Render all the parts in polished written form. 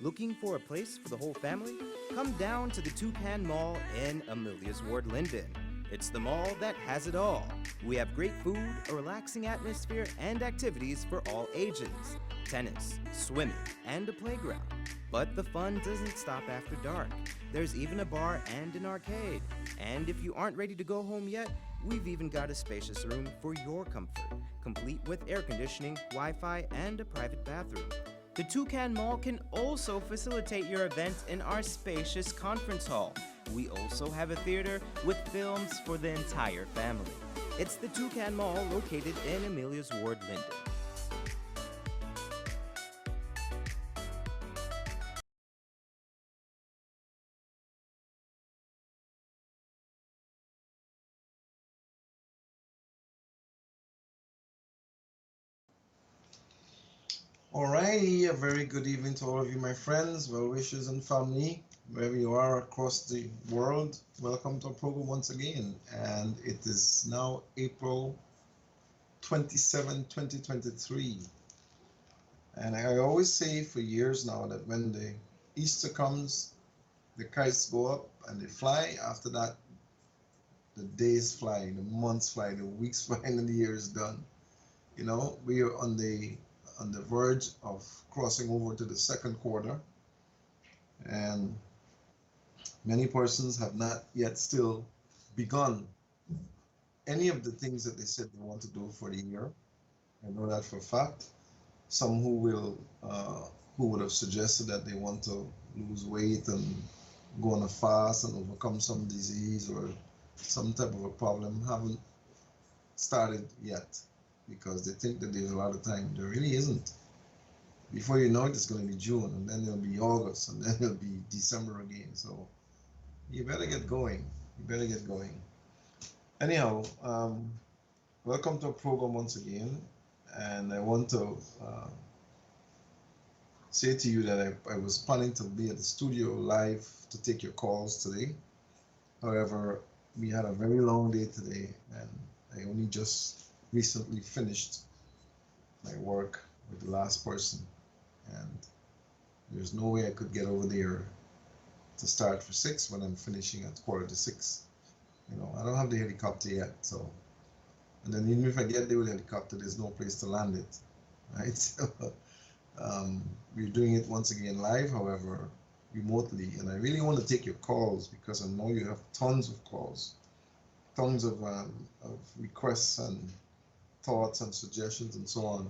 Looking for a place for the whole family? Come down to the Toucan Mall in Amelia's Ward, Linden. It's the mall that has it all. We have great food, a relaxing atmosphere, and activities for all ages: tennis, swimming, and a playground. But the fun doesn't stop after dark. There's even a bar and an arcade. And if you aren't ready to go home yet, we've even got a spacious room for your comfort, complete with air conditioning, Wi Fi, and a private bathroom. The Toucan Mall can also facilitate your events in our spacious conference hall. We also have a theater with films for the entire family. It's the Toucan Mall located in Amelia's Ward, Linden. Alrighty, a very good evening to all of you, my friends, well wishers, and family, wherever you are across the world. Welcome to our program once again. And it is now April 27, 2023. And I always say for years now that when the Easter comes, the kites go up and they fly. After that, the days fly, the months fly, the weeks fly, and the year is done. You know, we are on the verge of crossing over to the second quarter, and many persons have not yet still begun any of the things that they said they want to do for the year. I know that for a fact. Some who would have suggested that they want to lose weight and go on a fast and overcome some disease or some type of a problem haven't started yet because they think that there's a lot of time. There really isn't. Before you know it, it's going to be June, and then it'll be August, and then it'll be December again. So you better get going. You better get going. Anyhow, welcome to our program once again, and I want to say to you that I was planning to be at the studio live to take your calls today. However, we had a very long day today, and I only just recently finished my work with the last person, and there's no way I could get over there to start for 6 when I'm finishing at quarter to 6. You know, I don't have the helicopter yet, so, and then even if I get there with the helicopter, there's no place to land it, right? We're doing it once again live, however, remotely, and I really want to take your calls because I know you have tons of calls, tons of requests and thoughts and suggestions and so on.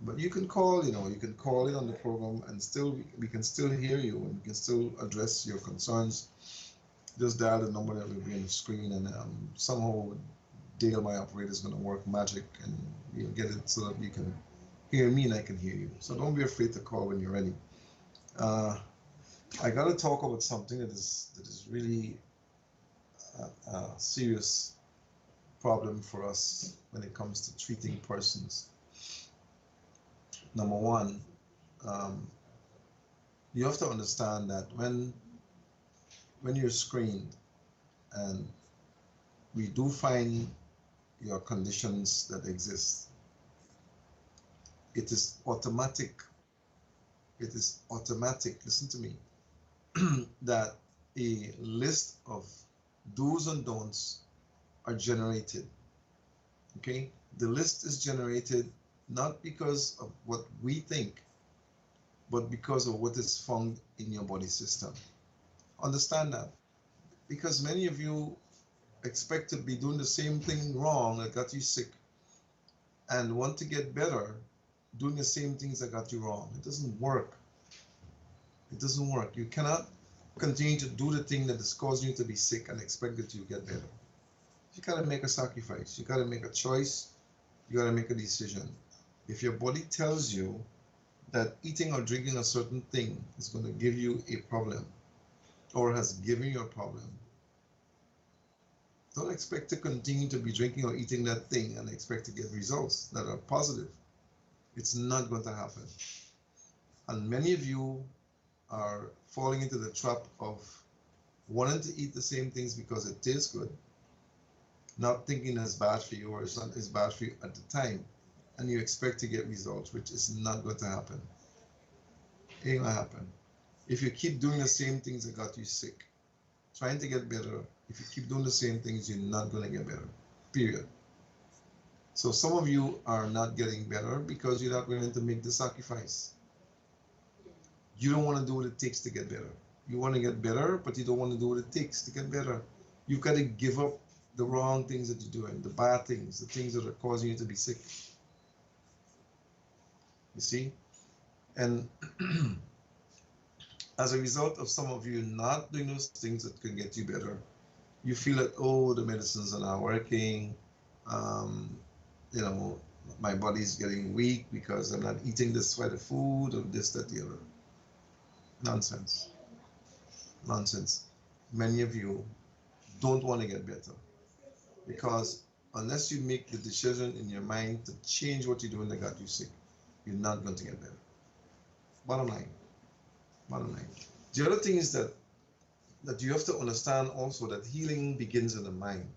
But you can call, you can call in on the program and still we can still hear you and we can still address your concerns. Just dial the number that will be on the screen, and somehow Dale, my operator, is going to work magic and we'll get it so that you can hear me and I can hear you. So don't be afraid to call when you're ready. Uh, I got to talk about something that is really a serious problem for us when it comes to treating persons. Number one, um, you have to understand that when you're screened and we do find your conditions that exist, it is automatic. It is automatic. Listen to me. That a list of do's and don'ts are generated. Okay, the list is generated not because of what we think, but because of what is found in your body system. Understand that, because many of you expect to be doing the same thing wrong that got you sick and want to get better doing the same things that got you wrong. It doesn't work. It doesn't work. You cannot continue to do the thing that is causing you to be sick and expect that you get better. You gotta make a sacrifice. You gotta make a choice. You gotta make a decision. If your body tells you that eating or drinking a certain thing is going to give you a problem or has given you a problem, don't expect to continue to be drinking or eating that thing and expect to get results that are positive. It's not going to happen. And many of you are falling into the trap of wanting to eat the same things because it tastes good, not thinking it's bad for you or it's not as bad for you at the time, and you expect to get results, which is not going to happen. Ain't gonna happen. If you keep doing the same things that got you sick, trying to get better, if you keep doing the same things, you're not gonna get better. Period. So some of you are not getting better because you're not willing to make the sacrifice. You don't want to do what it takes to get better. You want to get better, but you don't want to do what it takes to get better. You've got to give up the wrong things that you're doing, the bad things, the things that are causing you to be sick. You see? And as a result of some of you not doing those things that can get you better, you feel that, oh, the medicines are not working. Um, you know, my body's getting weak because I'm not eating this kind of food or this, that, the other. Nonsense. Nonsense. Many of you don't want to get better because unless you make the decision in your mind to change what you're doing that got you sick, you're not going to get better. Bottom line. Bottom line. The other thing is that you have to understand also that healing begins in the mind.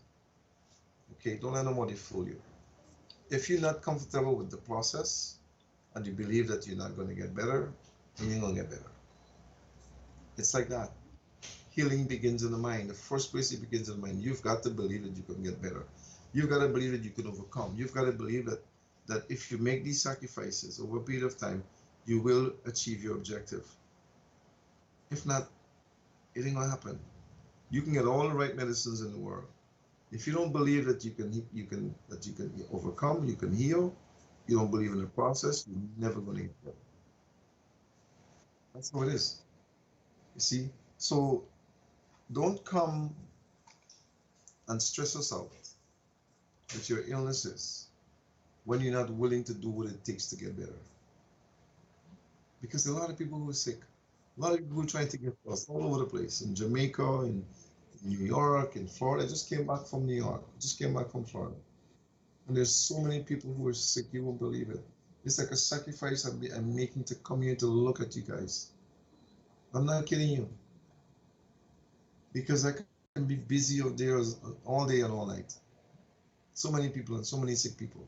Okay, don't let nobody fool you. If you're not comfortable with the process and you believe that you're not going to get better, then you're going to get better. It's like that. Healing begins in the mind. The first place it begins in the mind. You've got to believe that you can get better. You've got to believe that you can overcome. You've got to believe that if you make these sacrifices over a period of time, you will achieve your objective. If not, it ain't gonna happen. You can get all the right medicines in the world. If you don't believe that you can overcome, you can heal, you don't believe in the process, you're never gonna get better. That's how it is. You see? So don't come and stress us out with your illnesses when you're not willing to do what it takes to get better. Because there are a lot of people who are sick. A lot of people who are trying to get us all over the place. In Jamaica, in New York, in Florida. I just came back from New York. I just came back from Florida. And there's so many people who are sick, you won't believe it. It's like a sacrifice I'm making to come here to look at you guys. I'm not kidding you. Because I can be busy out there all day and all night. So many people and so many sick people.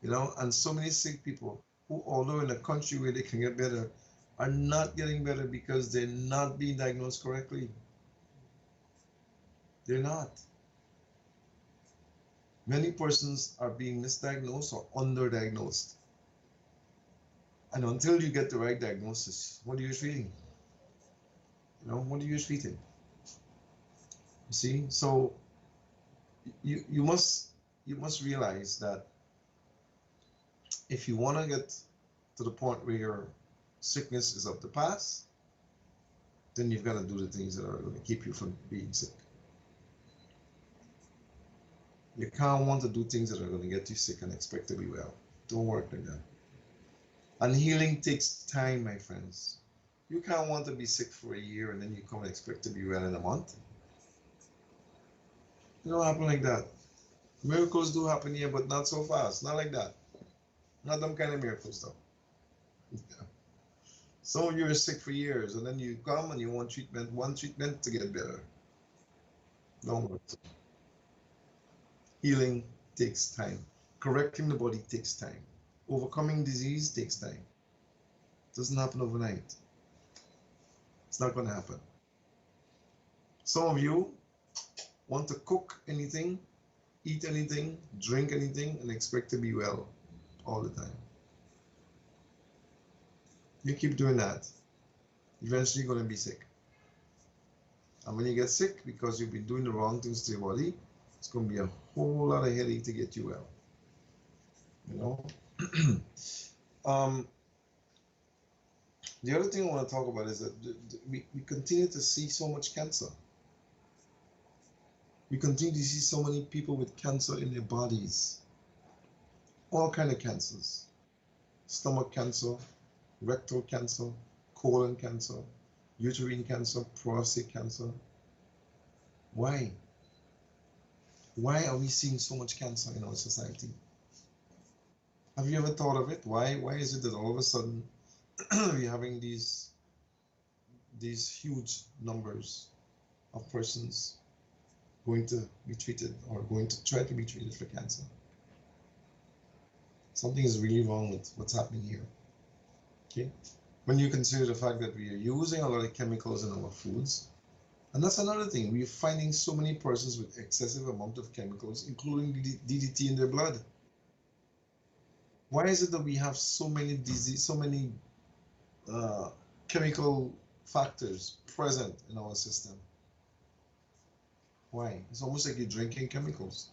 You know, and so many sick people who, although in a country where they can get better, are not getting better because they're not being diagnosed correctly. They're not. Many persons are being misdiagnosed or underdiagnosed. And until you get the right diagnosis, what are you treating? You know, what are you treating? You see, so you must realize that if you want to get to the point where your sickness is of the past, then you've got to do the things that are going to keep you from being sick. You can't want to do things that are going to get you sick and expect to be well. Don't work like that. And healing takes time, my friends. You can't want to be sick for a year and then you come and expect to be well in a month. It don't happen like that. Miracles do happen here, but not so fast. Not like that. Not them kind of miracles, though. Yeah. Some of you are sick for years, and then you come and you want treatment, one treatment to get better. Don't work. Healing takes time. Correcting the body takes time. Overcoming disease takes time. It doesn't happen overnight. It's not going to happen. Some of you want to cook anything, eat anything, drink anything, and expect to be well all the time. You keep doing that, eventually you're going to be sick. And when you get sick, because you've been doing the wrong things to your body, it's going to be a whole lot of headache to get you well. You know? The other thing I want to talk about is that we continue to see so much cancer. We continue to see so many people with cancer in their bodies. All kind of cancers. Stomach cancer, rectal cancer, colon cancer, uterine cancer, prostate cancer. Why? Why are we seeing so much cancer in our society? Have you ever thought of it? Why is it that all of a sudden we're having these huge numbers of persons going to be treated or going to try to be treated for cancer? Something is really wrong with what's happening here. Okay, When you consider the fact that we are using a lot of chemicals in our foods, and that's another thing, we're finding so many persons with excessive amount of chemicals, including DDT in their blood. Why is it that we have so many disease, so many uh, chemical factors present in our system? Why? It's almost like you're drinking chemicals.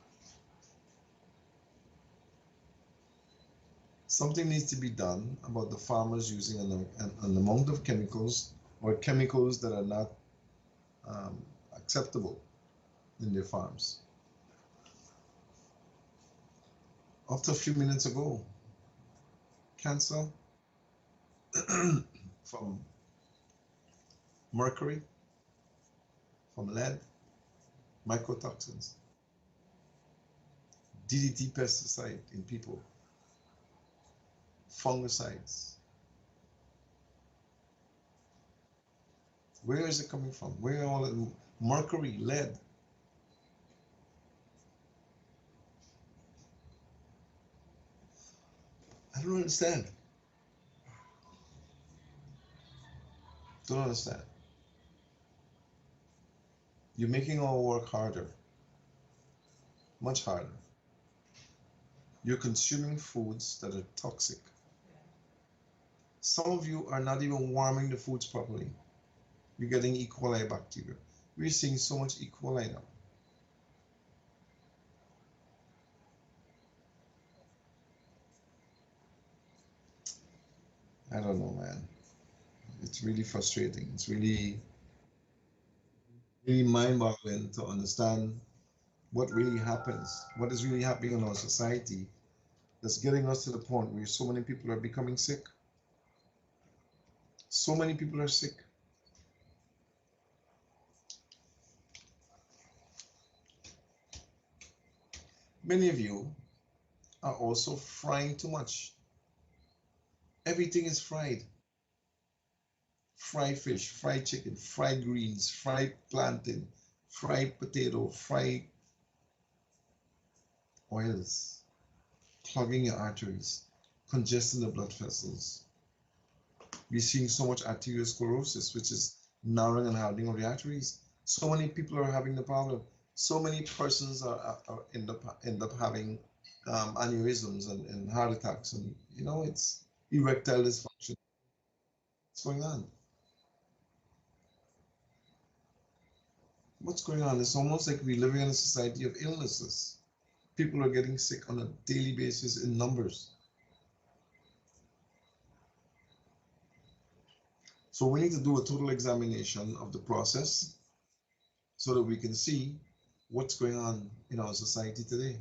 Something needs to be done about the farmers using an amount of chemicals or chemicals that are not acceptable in their farms. After a few minutes ago, cancer from mercury, from lead, mycotoxins, DDT pesticide in people, fungicides. Where is it coming from? Where are all the mercury, lead? I don't understand. Don't understand. You're making our work harder, much harder. You're consuming foods that are toxic. Some of you are not even warming the foods properly. You're getting E. coli bacteria. We're seeing so much E. coli now. I don't know, man. It's really frustrating. It's really, really mind-boggling to understand what really happens, what is really happening in our society that's getting us to the point where so many people are becoming sick. So many people are sick. Many of you are also frying too much. Everything is fried. Fried fish, fried chicken, fried greens, fried plantain, fried potato, fried oils, clogging your arteries, congesting the blood vessels. We're seeing so much arteriosclerosis, which is narrowing and hardening of the arteries. So many people are having the problem. So many persons are end up having aneurysms and heart attacks, and it's erectile dysfunction. What's going on? What's going on? It's almost like we're living in a society of illnesses. People are getting sick on a daily basis in numbers. So we need to do a total examination of the process so that we can see what's going on in our society today.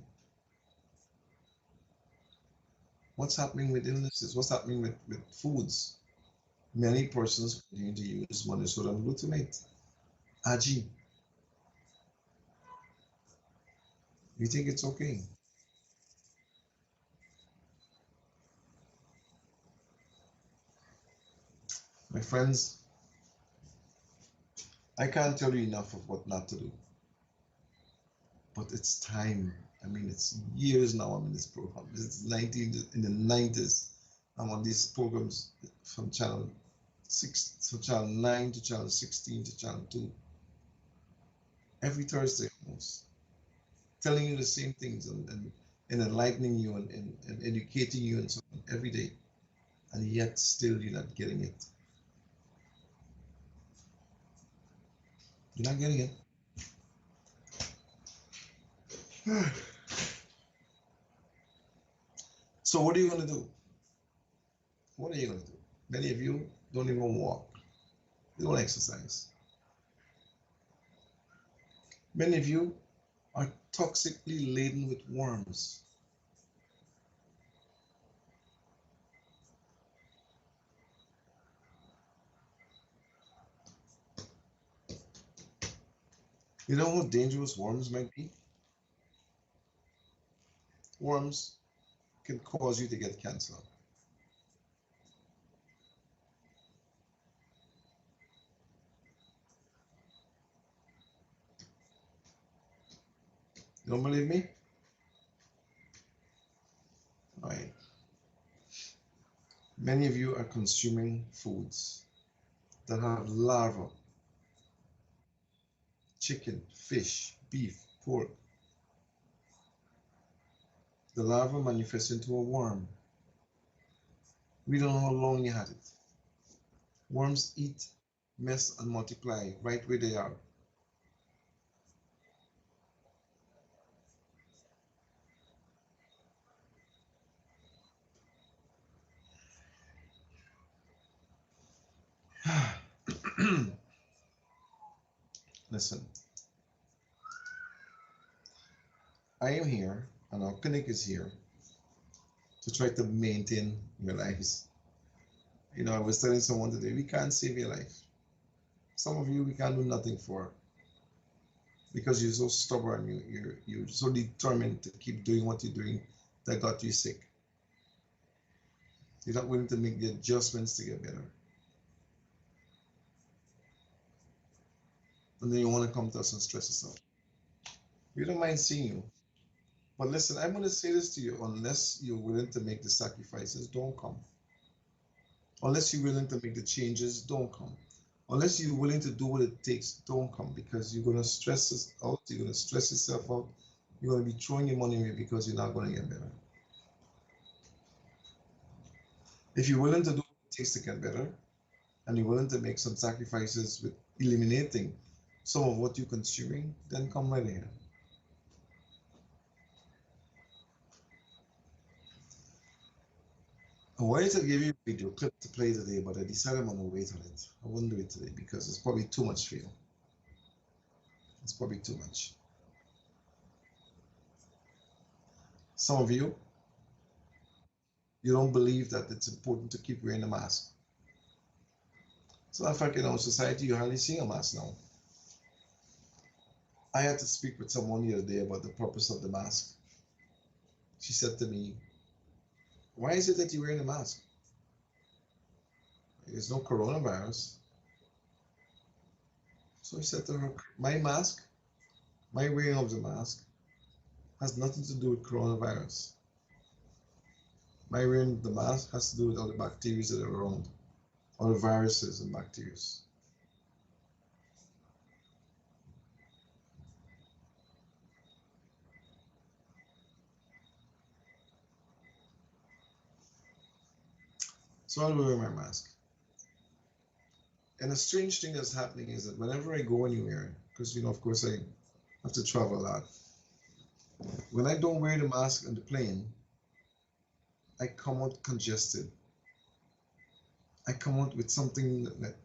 What's happening with illnesses? What's happening with foods? Many persons continue to use monosodium glutamate, AGI. You think it's okay? My friends, I can't tell you enough of what not to do. But it's time. I mean, it's years now I'm in this program. It's in the 90s. I'm on these programs from channel 6, so channel 9 to channel 16 to channel 2. Every Thursday almost. Telling you the same things and enlightening you and educating you and so on every day. And yet still you're not getting it. You're not getting it. So what are you going to do? What are you going to do? Many of you don't even walk. You don't exercise. Many of you are toxically laden with worms. You know how dangerous worms might be? Worms can cause you to get cancer. You don't believe me? All right. Many of you are consuming foods that have larvae, chicken, fish, beef, pork. The larva manifests into a worm. We don't know how long you had it. Worms eat, mess, and multiply right where they are. Listen, I am here, and our clinic is here to try to maintain your lives. You know, I was telling someone today, we can't save your life. Some of you we can't do nothing for because you're so stubborn, you're so determined to keep doing what you're doing that got you sick. You're not willing to make the adjustments to get better. And then you want to come to us and stress us out. We don't mind seeing you. But listen, I'm going to say this to you, unless you're willing to make the sacrifices, don't come. Unless you're willing to make the changes, don't come. Unless you're willing to do what it takes, don't come, because you're going to stress us out, you're going to stress yourself out, you're going to be throwing your money away because you're not going to get better. If you're willing to do what it takes to get better, and you're willing to make some sacrifices with eliminating some of what you're consuming, then come right here. I wanted to give you a video clip to play today, but I decided I'm going to wait on it. I won't do it today because it's probably too much for you. It's probably too much. Some of you, you don't believe that it's important to keep wearing a mask. So in fact, in our society, you hardly see a mask now. I had to speak with someone the other day about the purpose of the mask. She said to me, why is it that you're wearing a mask? There's no coronavirus. So I said to her, my mask, my wearing of the mask, has nothing to do with coronavirus. My wearing the mask has to do with all the bacteria that are around, all the viruses and bacteria. So I'll wear my mask. And a strange thing that's happening is that whenever I go anywhere, because, you know, of course I have to travel a lot, when I don't wear the mask on the plane, I come out congested. I come out with something that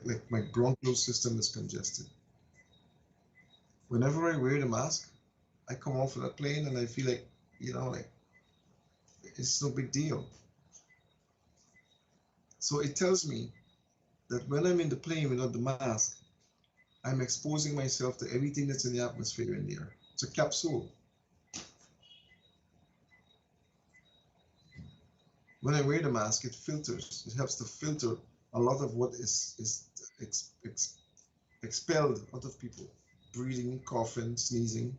like my bronchial system is congested. Whenever I wear the mask, I come off of that plane and I feel like, you know, like it's no big deal. So it tells me that when I'm in the plane without the mask, I'm exposing myself to everything that's in the atmosphere in there. It's a capsule. When I wear the mask, it filters. It helps to filter a lot of what is expelled out of people. Breathing, coughing, sneezing.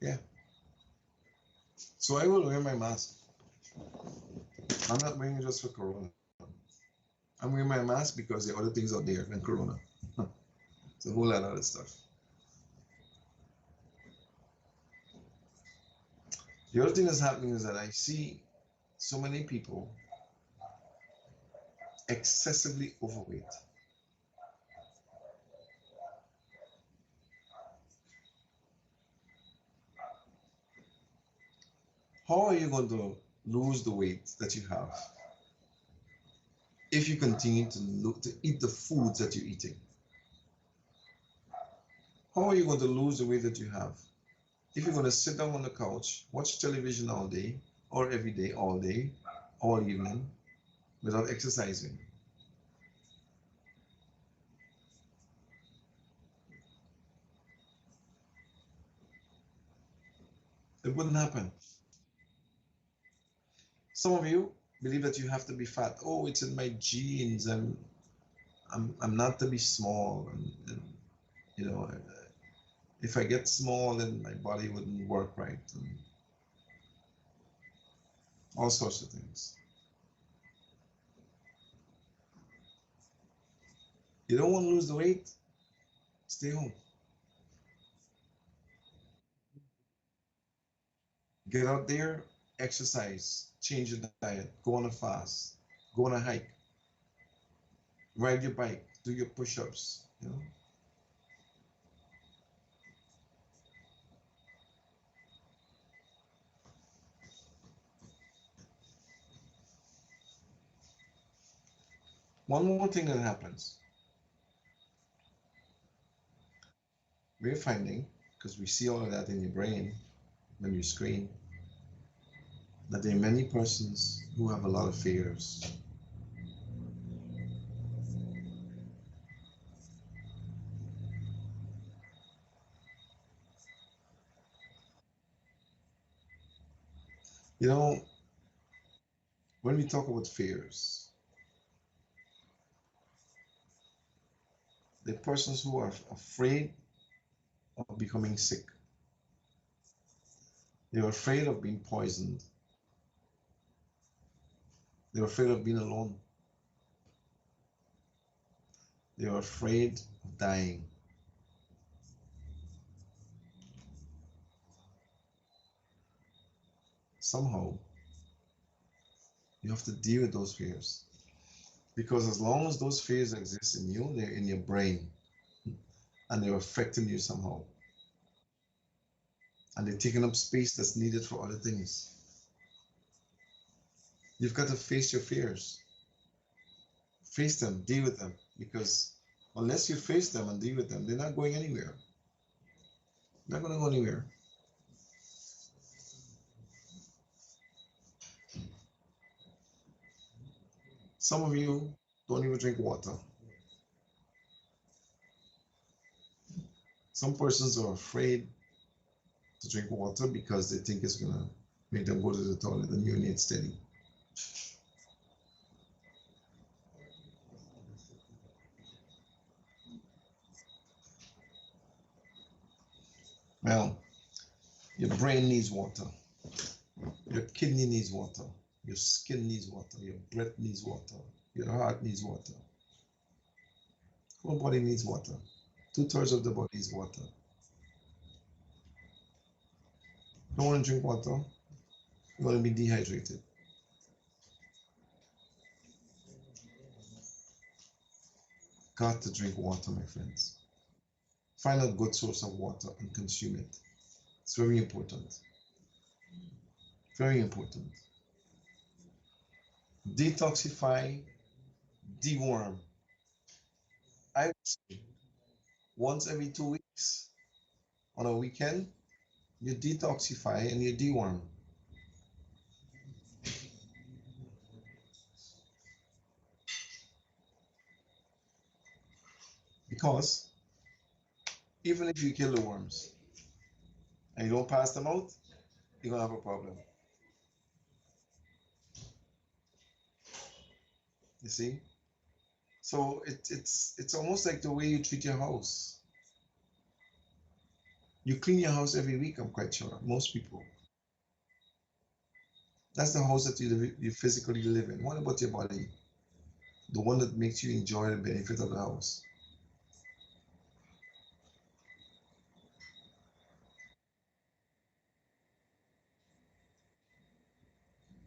Yeah. So I will wear my mask. I'm not wearing it just for Corona. I'm wearing my mask because there are other things out there than Corona. It's a whole lot of other stuff. The other thing that's happening is that I see so many people excessively overweight. How are you going to lose the weight that you have if you continue to eat the foods that you're eating? How are you going to lose the weight that you have if you're going to sit down on the couch, watch television all day, or every day, all day, all evening, without exercising? It wouldn't happen. Some of you believe that you have to be fat. Oh, it's in my genes. I'm not to be small, and you know, if I get small, then my body wouldn't work right. And all sorts of things. You don't want to lose the weight? Stay home. Get out there, exercise, change your diet, go on a fast, go on a hike, ride your bike, do your push-ups, you know. One more thing that happens, we're finding, because we see all of that in your brain when you screen, that there are many persons who have a lot of fears. You know, when we talk about fears, the persons who are afraid of becoming sick, they're afraid of being poisoned, they're afraid of being alone, they're afraid of dying. Somehow, you have to deal with those fears. Because as long as those fears exist in you, they're in your brain and they're affecting you somehow. And they're taking up space that's needed for other things. You've got to face your fears. Face them, deal with them. Because unless you face them and deal with them, they're not going anywhere. They're not going to go anywhere. Some of you don't even drink water. Some persons are afraid to drink water because they think it's going to make them go to the toilet and urinate steady. Well, your brain needs water. Your kidney needs water. Your skin needs water. Your breath needs water. Your heart needs water. Whole body needs water. 2/3 of the body is water. Don't want to drink water, you're going to be dehydrated. Got to drink water, my friends. Find a good source of water and consume it. It's very important. Very important. Detoxify, deworm. I would say once every 2 weeks on a weekend, you detoxify and you deworm. Because even if you kill the worms and you don't pass them out, you're gonna have a problem. You see? So it's almost like the way you treat your house. You clean your house every week, I'm quite sure. Most people. That's the house that you physically live in. What about your body? The one that makes you enjoy the benefit of the house.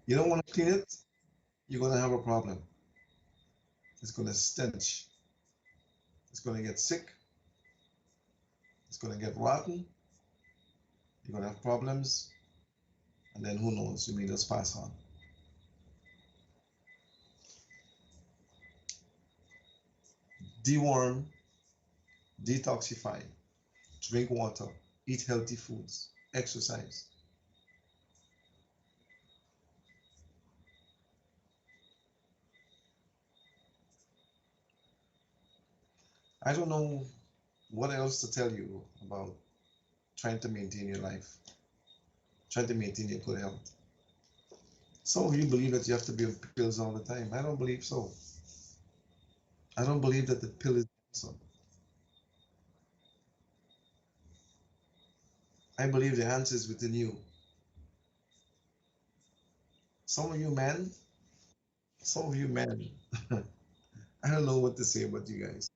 You don't want to clean it, you're gonna have a problem. It's gonna stench. It's gonna get sick. It's gonna get rotten. You're gonna have problems, and then who knows? You may just pass on. Deworm, detoxify, drink water, eat healthy foods, exercise. I don't know what else to tell you about trying to maintain your life, trying to maintain your good health. Some of you believe that you have to be on pills all the time. I don't believe so. I don't believe that the pill is the answer. I believe the answer is within you. Some of you men, some of you men, I don't know what to say about you guys.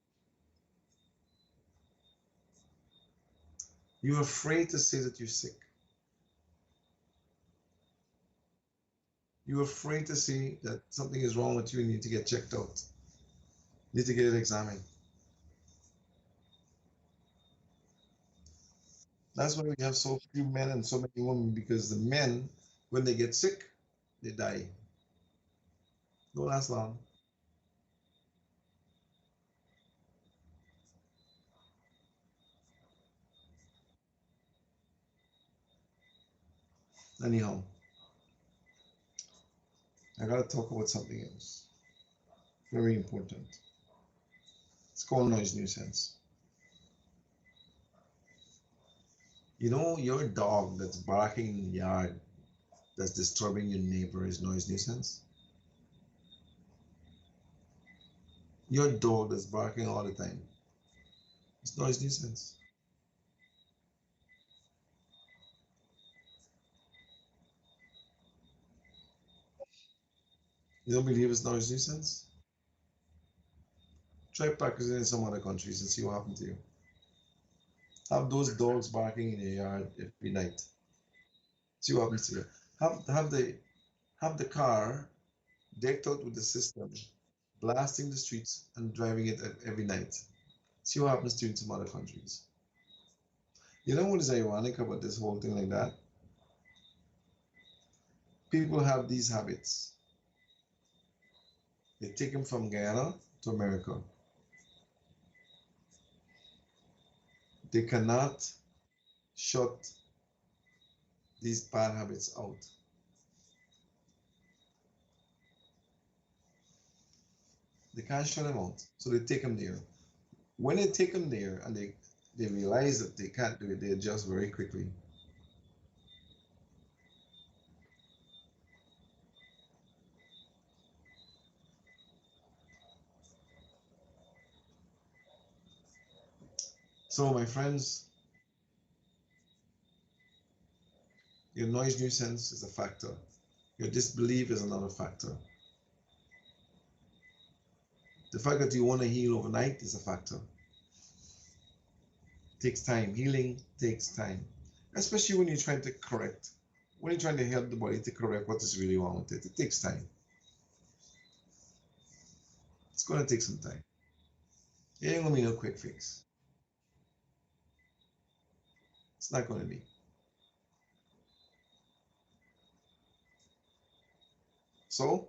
You're afraid to say that you're sick. You're afraid to say that something is wrong with you and you need to get checked out. You need to get it examined. That's why we have so few men and so many women, because the men, when they get sick, they die. Don't last long. Anyhow, I gotta talk about something else. Very important. It's called noise nuisance. You know, your dog that's barking in the yard that's disturbing your neighbor is noise nuisance. Your dog that's barking all the time is noise nuisance. You don't believe it's noise nuisance? Try practicing in some other countries and see what happens to you. Have those dogs barking in your yard every night. See what happens to you. Have the car decked out with the system, blasting the streets and driving it every night. See what happens to you in some other countries. You know what is ironic about this whole thing like that? People have these habits. They take them from Guyana to America. They cannot shut these bad habits out. They can't shut them out. So they take them there. When they take them there and they realize that they can't do it, they adjust very quickly. So my friends, your noise nuisance is a factor. Your disbelief is another factor. The fact that you want to heal overnight is a factor. It takes time. Healing takes time, especially when you're trying to correct, when you're trying to help the body to correct what is really wrong with it. It takes time. It's going to take some time. It ain't going to be no quick fix. It's not going to be. So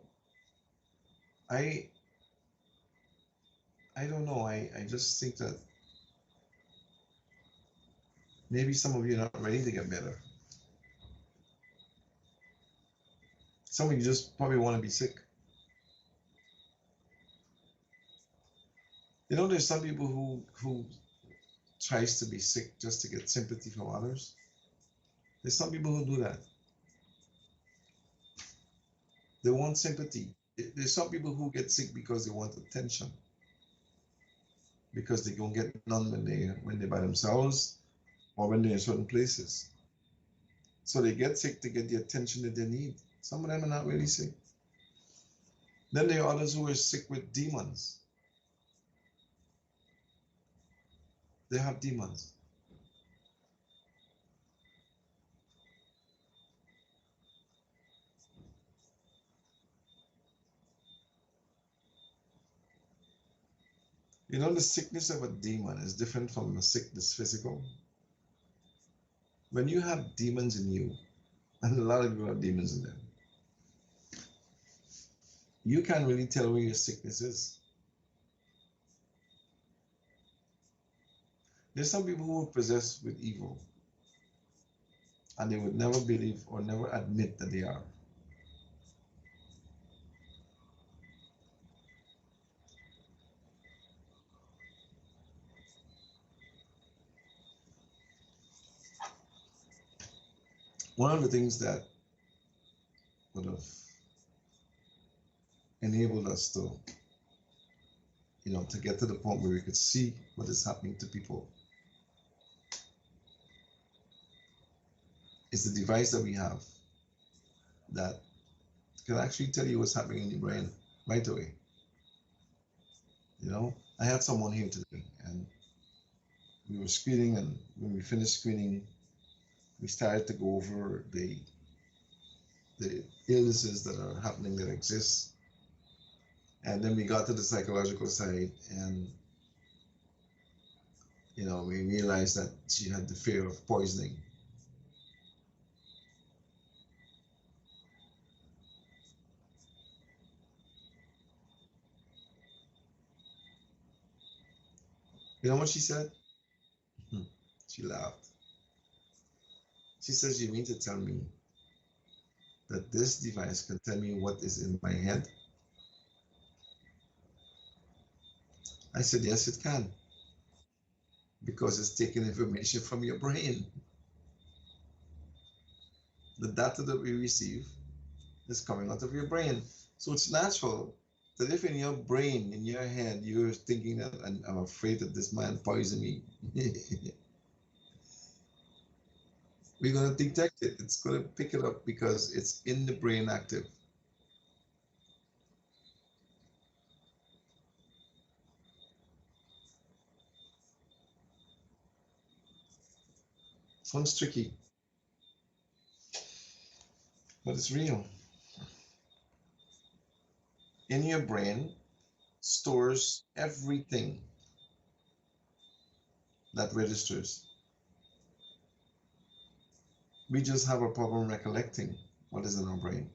I I don't know. I just think that maybe some of you are not ready to get better. Some of you just probably want to be sick. You know, there's some people who tries to be sick just to get sympathy from others. There's some people who do that. They want sympathy. There's some people who get sick because they want attention, because they don't get none when they're by themselves or when they're in certain places. So they get sick to get the attention that they need. Some of them are not really sick. Then there are others who are sick with demons. They have demons. You know, the sickness of a demon is different from a sickness physical. When you have demons in you, and a lot of people have demons in them, you can't really tell where your sickness is. There's some people who are possessed with evil, and they would never believe or never admit that they are. One of the things that would have enabled us to, to get to the point where we could see what is happening to people is the device that we have that can actually tell you what's happening in your brain right away. You know, I had someone here today, and we were screening, and when we finished screening, we started to go over the illnesses that are happening that exist, and then we got to the psychological side, and you know, we realized that she had the fear of poisoning. You know what she said? She laughed. She says, "You mean to tell me that this device can tell me what is in my head?" I said, "Yes, it can, because it's taking information from your brain. The data that we receive is coming out of your brain. So it's natural that if in your brain, in your head, you're thinking that I'm afraid that this man poisoned me, we're going to detect it. It's going to pick it up because it's in the brain active. Sounds tricky, but it's real. In your brain stores everything that registers. We just have a problem recollecting what is in our brain.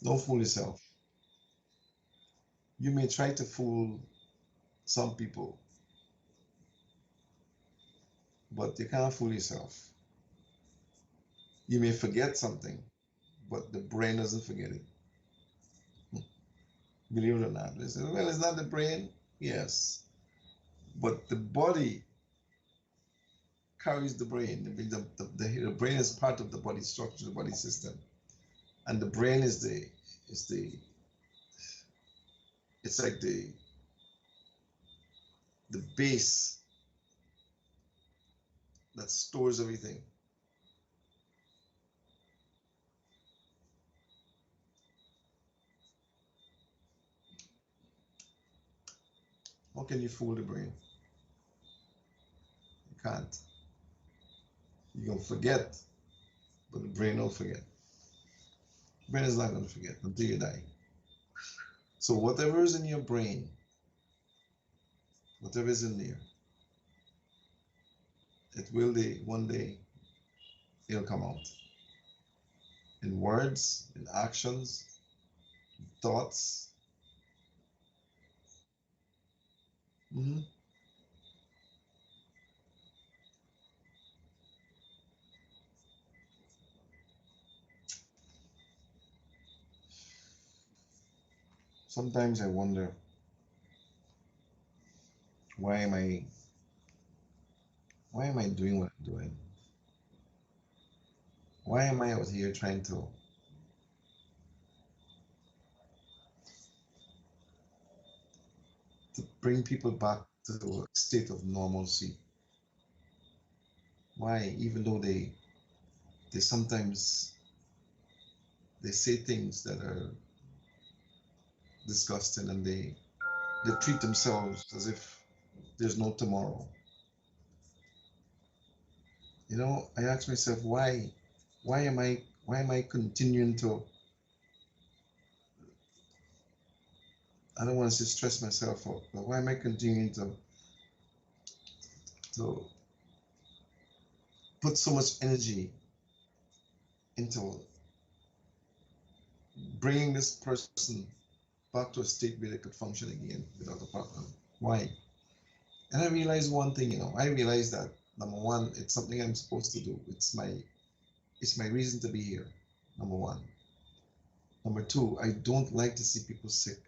Don't fool yourself. You may try to fool some people, but you can't fool yourself. You may forget something, but the brain doesn't forget it. Believe it or not. They say, well, it's not the brain. Yes, but the body carries the brain. The brain is part of the body structure, the body system, and the brain is the it's like the base that stores everything. How can you fool the brain? You can't. You're gonna forget, but the brain don't forget. The brain is not gonna forget until you die. So whatever is in your brain, whatever is in there, it will one day it'll come out in words, in actions, thoughts. Hmm. Sometimes I wonder, why am I why am I doing what I'm doing? Why am I out here trying to bring people back to a state of normalcy? Why, even though they sometimes they say things that are disgusting, and they treat themselves as if there's no tomorrow. You know, I ask myself, why am I continuing to, I don't want to say stress myself out, but why am I continuing to put so much energy into bringing this person back to a state where they could function again without a problem? Why? And I realized one thing, you know, I realized that number one, it's something I'm supposed to do. It's my reason to be here. Number one. Number two, I don't like to see people sick.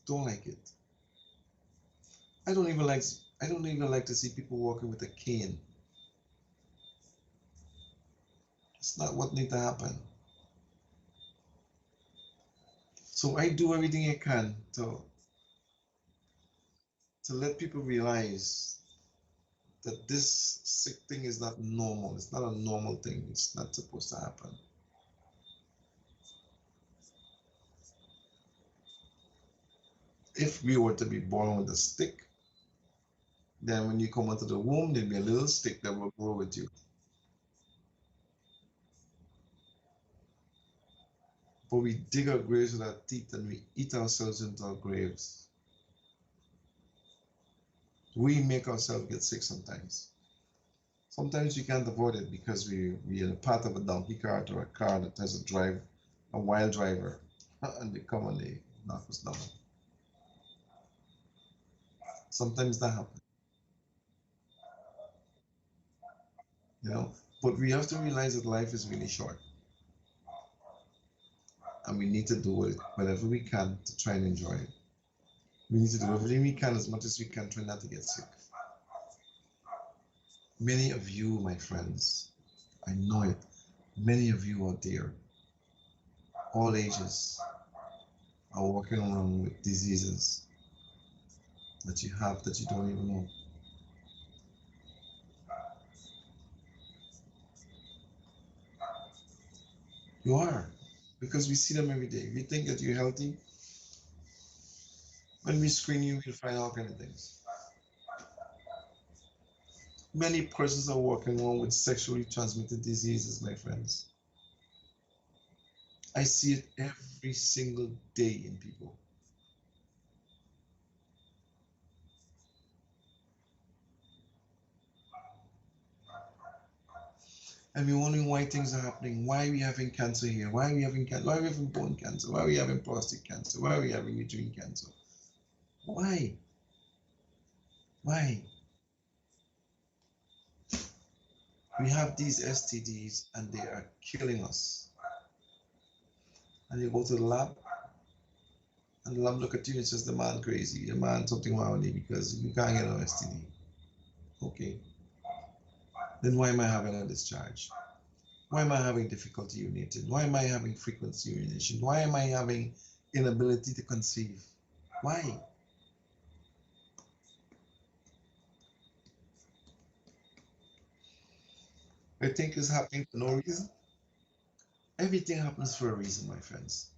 Don't like it. I don't even like I don't even like to see people walking with a cane. It's not what needs to happen. So I do everything I can to let people realize that this sick thing is not normal. It's not a normal thing. It's not supposed to happen. If we were to be born with a stick, then when you come into the womb, there'll be a little stick that will grow with you. But we dig our graves with our teeth and we eat ourselves into our graves. We make ourselves get sick sometimes. Sometimes we can't avoid it because we are part of a donkey cart or a car that has a wild driver, and they come and they knock us down. Sometimes that happens, you know. But we have to realize that life is really short, and we need to do it whatever we can to try and enjoy it. We need to do everything we can as much as we can, try not to get sick. Many of you, my friends, I know it. Many of you out there, all ages, are walking around with diseases that you have that you don't even know. You are, because we see them every day. We think that you're healthy. When we screen you, we'll find all kind of things. Many persons are walking around with sexually transmitted diseases, my friends. I see it every single day in people. And we're wondering why things are happening. Why are we having cancer here? Why are we having why are we having bone cancer? Why are we having prostate cancer? Why are we having uterine cancer? Why? Why? We have these STDs and they are killing us. And you go to the lab, and the lab look at you and says, the man crazy, the man something wrong with you because you can't get an STD. Okay. Then why am I having a discharge? Why am I having difficulty urinating? Why am I having frequent urination? Why am I having inability to conceive? Why? I think it's happening for no reason. Everything happens for a reason, my friends.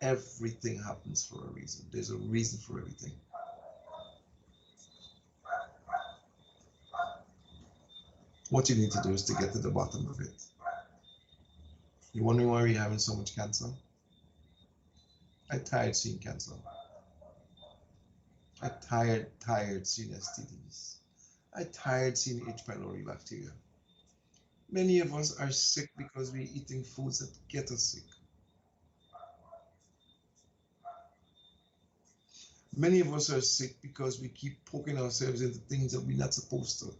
Everything happens for a reason. There's a reason for everything. What you need to do is to get to the bottom of it. You wondering why we're having so much cancer? I'm tired seeing cancer. I'm tired seeing STDs. I'm tired seeing H. pylori bacteria. Many of us are sick because we're eating foods that get us sick. Many of us are sick because we keep poking ourselves into things that we're not supposed to.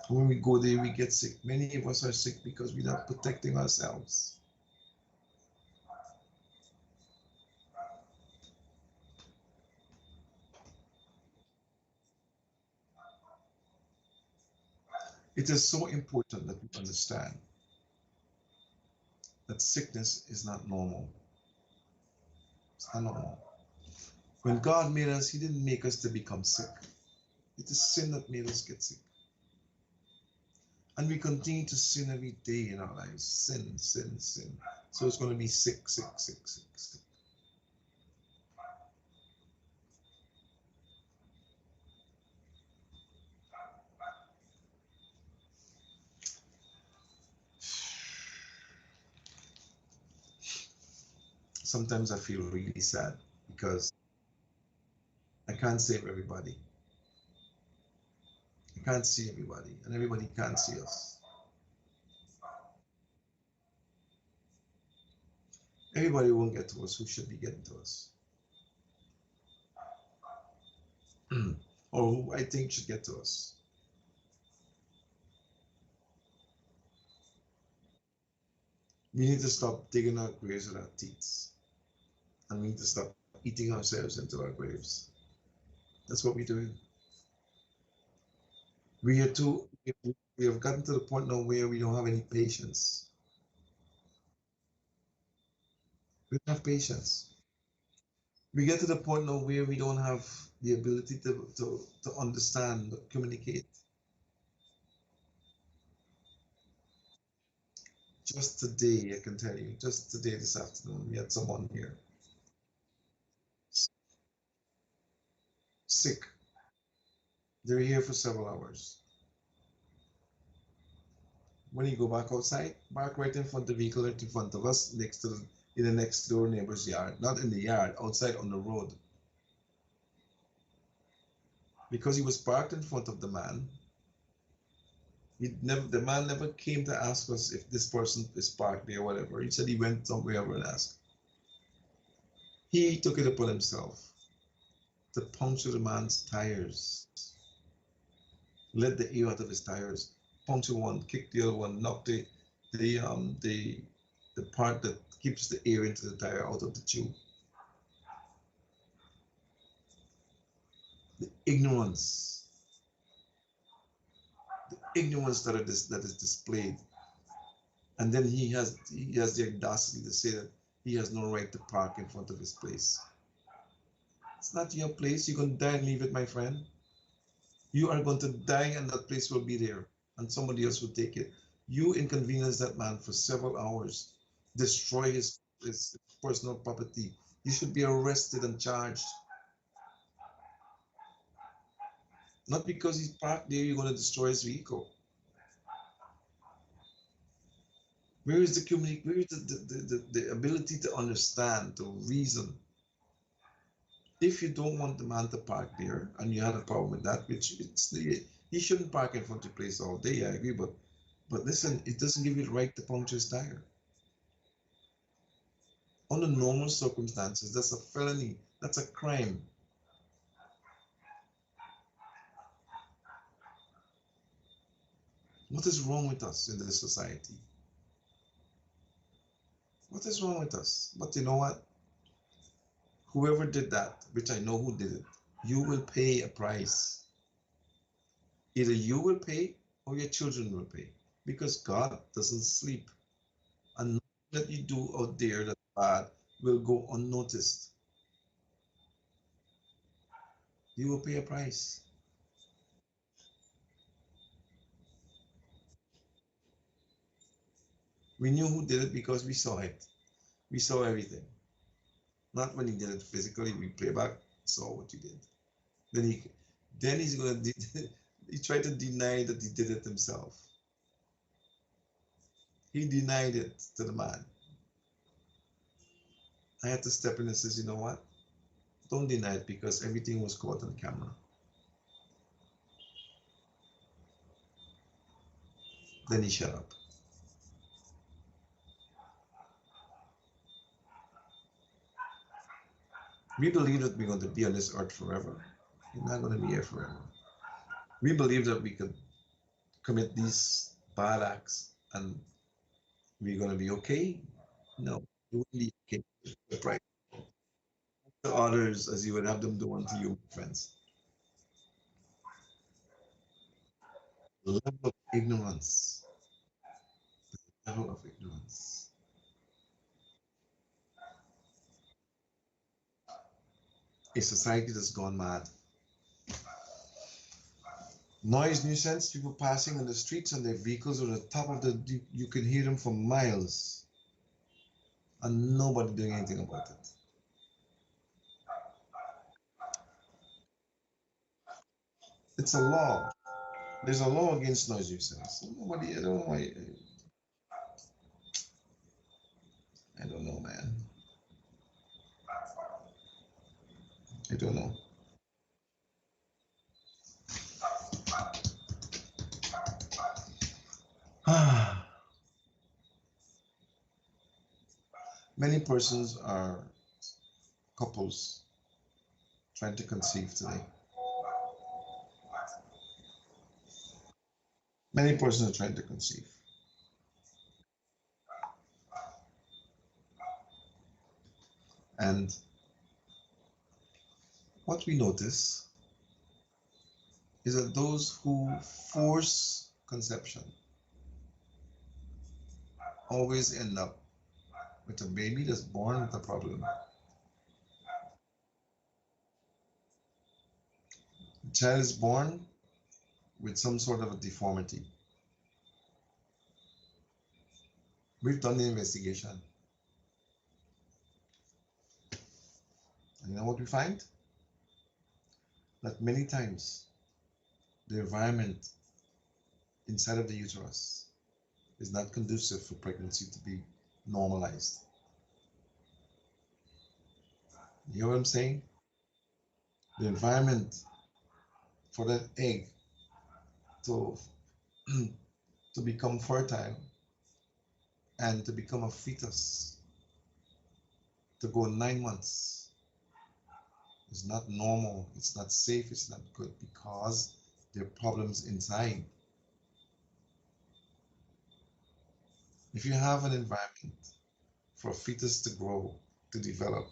And when we go there, we get sick. Many of us are sick because we're not protecting ourselves. It is so important that we understand that sickness is not normal. It's not normal. When God made us, He didn't make us to become sick. It is sin that made us get sick. And we continue to sin every day in our lives. Sin, sin, sin. So it's going to be sick, sick, sick, sick, sick. Sometimes I feel really sad because I can't save everybody. I can't see everybody, and everybody can't see us. Everybody won't get to us who should be getting to us, or who I think should get to us. We need to stop digging our graves with our teeth, and we need to stop eating ourselves into our graves. That's what we're doing. We are too. We have gotten to the point now where we don't have any patience. We don't have patience. We get to the point now where we don't have the ability to understand, communicate. Just today, I can tell you, just today, this afternoon, we had someone here sick. They're here for several hours. When you go back outside, park right in front of the vehicle, right in front of us, next to in the next door neighbor's yard, not in the yard, outside on the road. Because he was parked in front of the man, the man never came to ask us if this person is parked there or whatever. He said he went somewhere over and asked. He took it upon himself to puncture the man's tires, let the air out of his tires, puncture one, kick the other one, knock the um the the part that keeps the air into the tire out of the tube. The ignorance, that is displayed, and then he has the audacity to say that he has no right to park in front of his place. It's not your place. You're going to die and leave it, my friend. You are going to die, and that place will be there, and somebody else will take it. You inconvenience that man for several hours, destroy his personal property. You should be arrested and charged. Not because he's parked there, you're going to destroy his vehicle. Where is where is the ability to understand, to reason? If you don't want the man to park there and you have a problem with that, which he shouldn't park in front of your place all day, I agree, but listen, it doesn't give you the right to puncture his tire. Under normal circumstances, that's a felony, that's a crime. What is wrong with us in this society? What is wrong with us? But you know what? Whoever did that, which I know who did it, you will pay a price. Either you will pay or your children will pay, because God doesn't sleep. And nothing that you do out there that's bad will go unnoticed. You will pay a price. We knew who did it because we saw it. We saw everything. Not when he did it physically, we play back, saw what you did. Then he's gonna he tried to deny that he did it himself. He denied it to the man. I had to step in and says, you know what? Don't deny it, because everything was caught on camera. Then he shut up. We believe that we're going to be on this earth forever. We're not going to be here forever. We believe that we could commit these bad acts and we're going to be okay. No, you won't be okay. Right. To others as you would have them do unto you, friends. Level of ignorance. Level of ignorance. A society that's gone mad. Noise nuisance, people passing on the streets and their vehicles are at the top of you can hear them for miles. And nobody doing anything about it. It's a law. There's a law against noise nuisance. Nobody, I don't know why. I don't know, man. I don't know. Many persons are couples trying to conceive today. Many persons are trying to conceive. And what we notice is that those who force conception always end up with a baby that's born with a problem. child is born with some sort of a deformity. We've done the investigation. And you know what we find? That many times the environment inside of the uterus is not conducive for pregnancy to be normalized. You hear what I'm saying? The environment for that egg to to become fertile and to become a fetus to go 9 months is not normal, it's not safe, it's not good because there are problems inside. If you have an environment for a fetus to grow, to develop,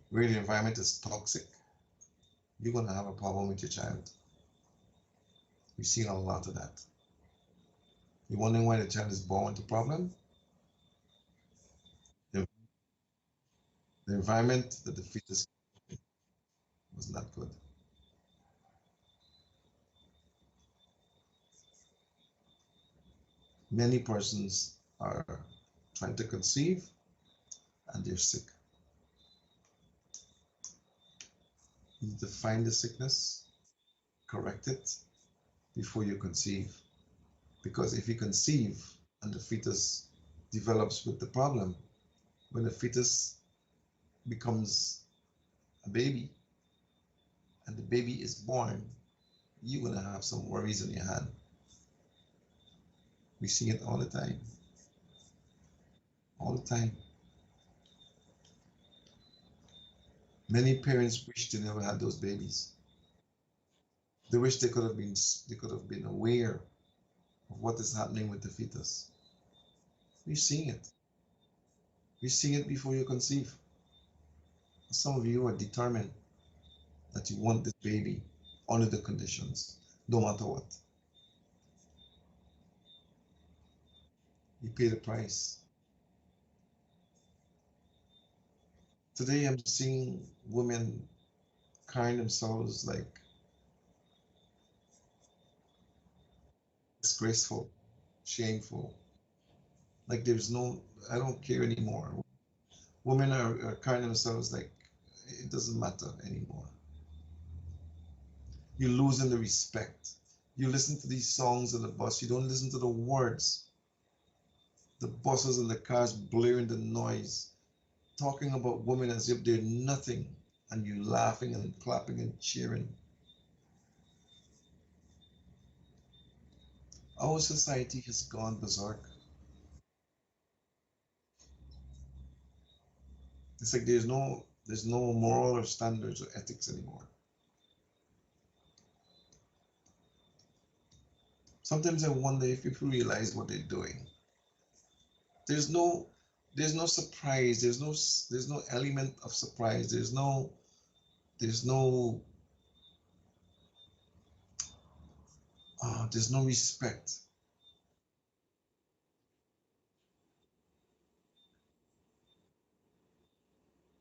where the environment is toxic, you're going to have a problem with your child. We've seen a lot of that. You're wondering why the child is born with a problem? The, the environment that the fetus was not good. Many persons are trying to conceive and they're sick. You need to find the sickness, correct it before you conceive. Because if you conceive and the fetus develops with the problem, when the fetus becomes a baby and the baby is born, you're going to have some worries in your hand. We see it all the time. All the time. Many parents wish they never had those babies. They wish they could have been aware of what is happening with the fetus. We're seeing it. We're seeing it before you conceive. Some of you are determined that you want this baby under the conditions, no matter what. You pay the price. Today I'm seeing women carrying themselves like disgraceful, shameful. Like there's no, I don't care anymore. Women are carrying themselves like it doesn't matter anymore. You're losing the respect. You listen to these songs on the bus, you don't listen to the words. The buses and the cars blaring the noise, talking about women as if they're nothing, and you laughing and clapping and cheering. Our society has gone berserk. It's like there's no moral or standards or ethics anymore. Sometimes I wonder if people realize what they're doing. There's no surprise. There's no element of surprise. There's no respect.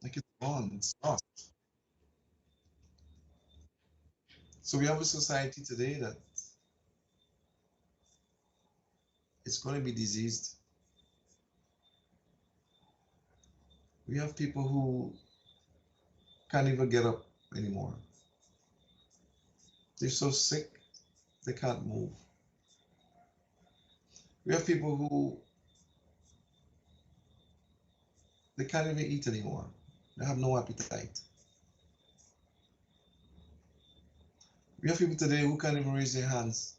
Like it's gone. It's lost. So we have a society today that it's going to be diseased. We have people who can't even get up anymore. They're so sick, they can't move. We have people who they can't even eat anymore. They have no appetite. We have people today who can't even raise their hands.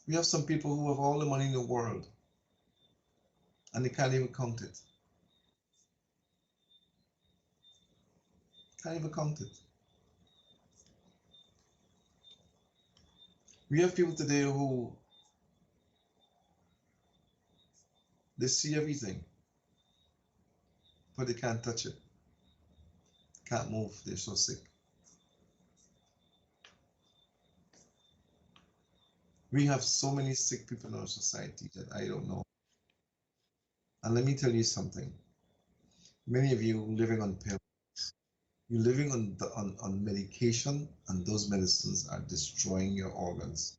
We have some people who have all the money in the world and they can't even count it. Can't even count it. We have people today who they see everything, but they can't touch it. Can't move. They're so sick. We have so many sick people in our society that I don't know. And let me tell you something. Many of you living on pills, You're living on medication, and those medicines are destroying your organs.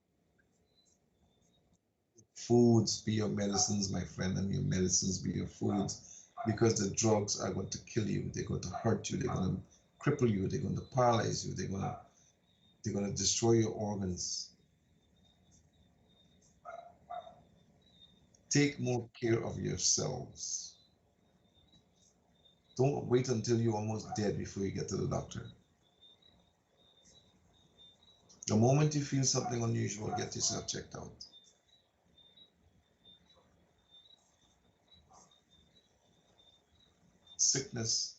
Foods be your medicines, my friend, and your medicines be your foods, because the drugs are going to kill you. They're going to hurt you. They're going to cripple you. They're going to paralyze you. They're going to destroy your organs. Take more care of yourselves. Don't wait until you're almost dead before you get to the doctor. The moment you feel something unusual, get yourself checked out. Sickness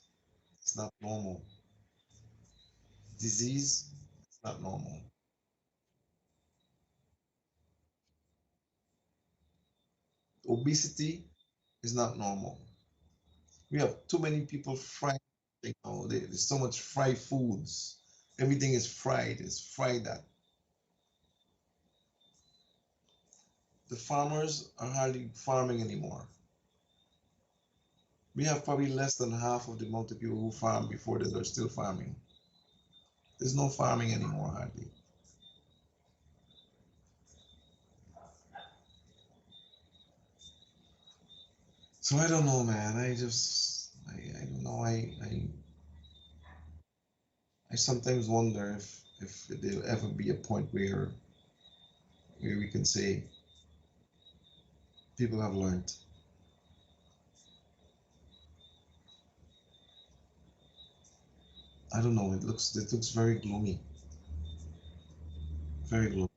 is not normal. Disease is not normal. Obesity is not normal. We have too many people fried. There's so much fried foods. Everything is fried. It's fried that. The farmers are hardly farming anymore. We have probably less than half of the amount of people who farm before that are still farming. There's no farming anymore, hardly. So I don't know, man. I don't know. I sometimes wonder if there'll ever be a point where we can say people have learned. I don't know. It looks very gloomy, very gloomy.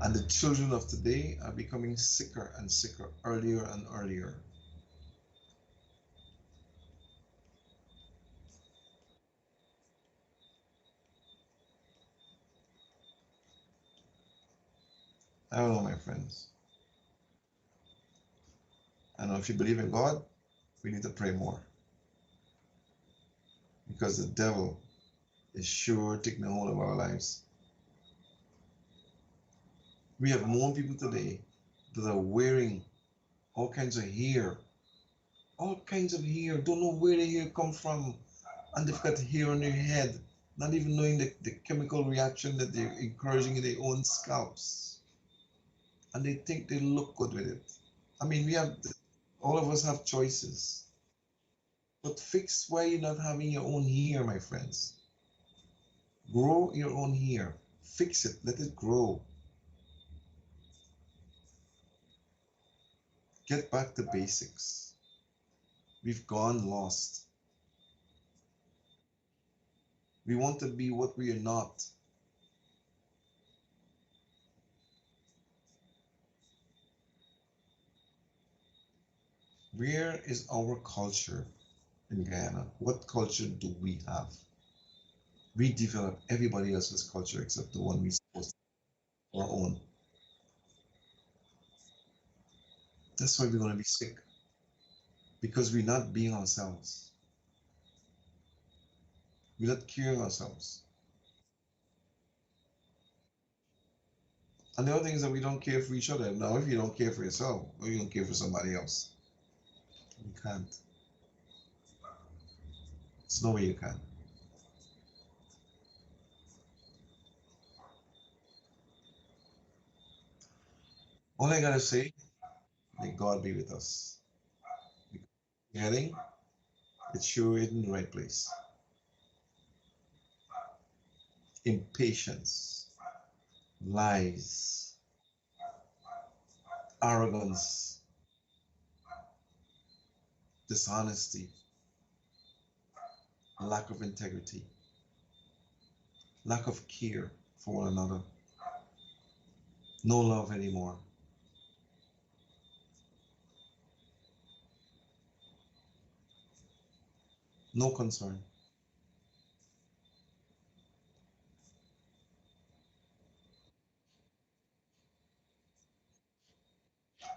And the children of today are becoming sicker and sicker, earlier and earlier. I don't know, my friends. I know if you believe in God, we need to pray more, because the devil is sure taking a hold of our lives. We have more people today that are wearing all kinds of hair, don't know where the hair come from, and they've got hair on their head, not even knowing the chemical reaction that they're encouraging in their own scalps, and they think they look good with it. I mean, all of us have choices, but fix why you're not having your own hair, my friends. Grow your own hair, fix it, let it grow. Get back to basics. We've gone lost. We want to be what we are not. Where is our culture in Guyana? What culture do we have? We develop everybody else's culture except the one we supposed to our own. That's why we're going to be sick, because we're not being ourselves. We're not caring ourselves. And the other thing is that we don't care for each other. Now, if you don't care for yourself, or you don't care for somebody else, you can't. There's no way you can. All I gotta say, may God be with us. Heading, it's sure in the right place. Impatience, lies, arrogance, dishonesty, lack of integrity, lack of care for one another, no love anymore. No concern.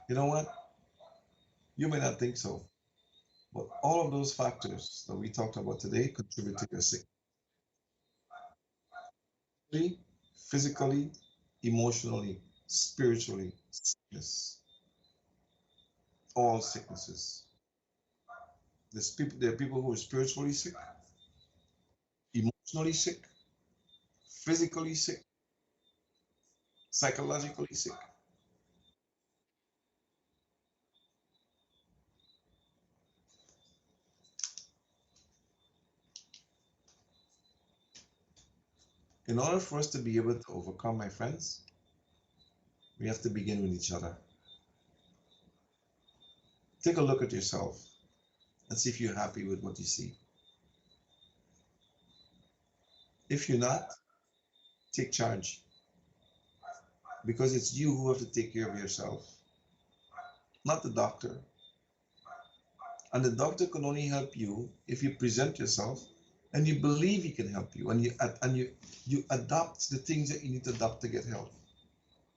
You know what? You may not think so, but all of those factors that we talked about today contribute to your sickness, physically, emotionally, spiritually, sickness, all sicknesses. There are people who are spiritually sick, emotionally sick, physically sick, psychologically sick. In order for us to be able to overcome, my friends, we have to begin with each other. Take a look at yourself and see if you're happy with what you see. If you're not, take charge, because it's you who have to take care of yourself, not the doctor. And the doctor can only help you if you present yourself and you believe he can help you, and you adopt the things that you need to adopt to get help.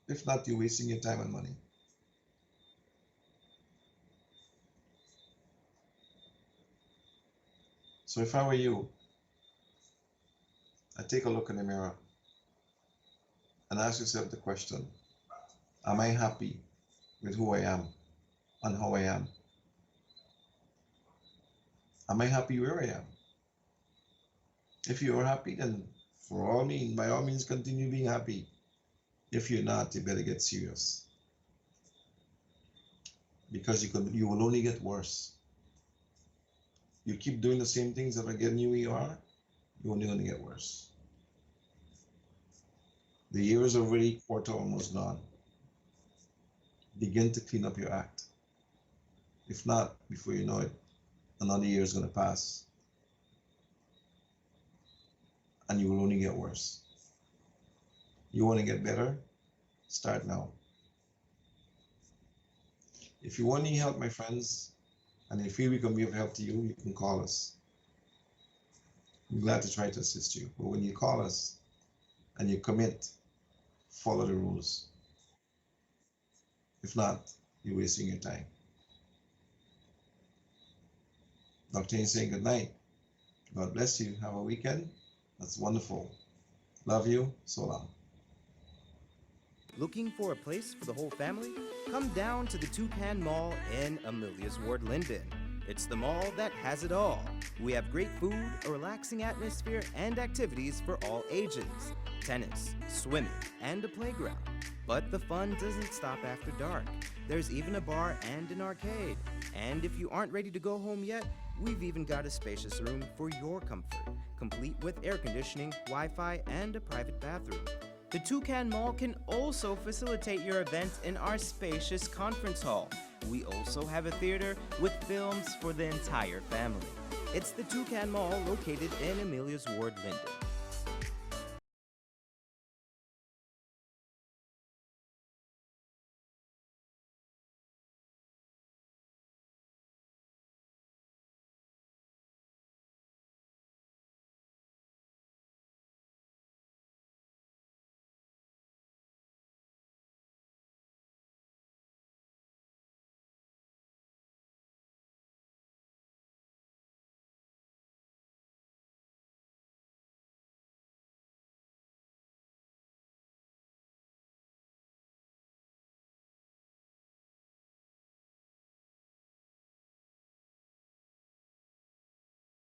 If not, you're wasting your time and money. So if I were you, I'd take a look in the mirror and ask yourself the question, am I happy with who I am and how I am? Am I happy where I am? If you are happy, then by all means, continue being happy. If you're not, you better get serious, because you will only get worse. You keep doing the same things that are getting you where you are, you're only going to get worse. The year is already quarter almost gone. Begin to clean up your act. If not, before you know it, another year is going to pass, and you will only get worse. You want to get better? Start now. If you want any help, my friends, and if you feel we can be of help to you, you can call us. I'm glad to try to assist you. But when you call us and you commit, follow the rules. If not, you're wasting your time. Dr. Haynes saying good night. God bless you. Have a weekend. That's wonderful. Love you. So long. Looking for a place for the whole family? Come down to the Toucan Mall in Amelia's Ward, Linden. It's the mall that has it all. We have great food, a relaxing atmosphere, and activities for all ages. Tennis, swimming, and a playground. But the fun doesn't stop after dark. There's even a bar and an arcade. And if you aren't ready to go home yet, we've even got a spacious room for your comfort, complete with air conditioning, Wi-Fi, and a private bathroom. The Toucan Mall can also facilitate your event in our spacious conference hall. We also have a theater with films for the entire family. It's the Toucan Mall located in Amelia's Ward, Linden.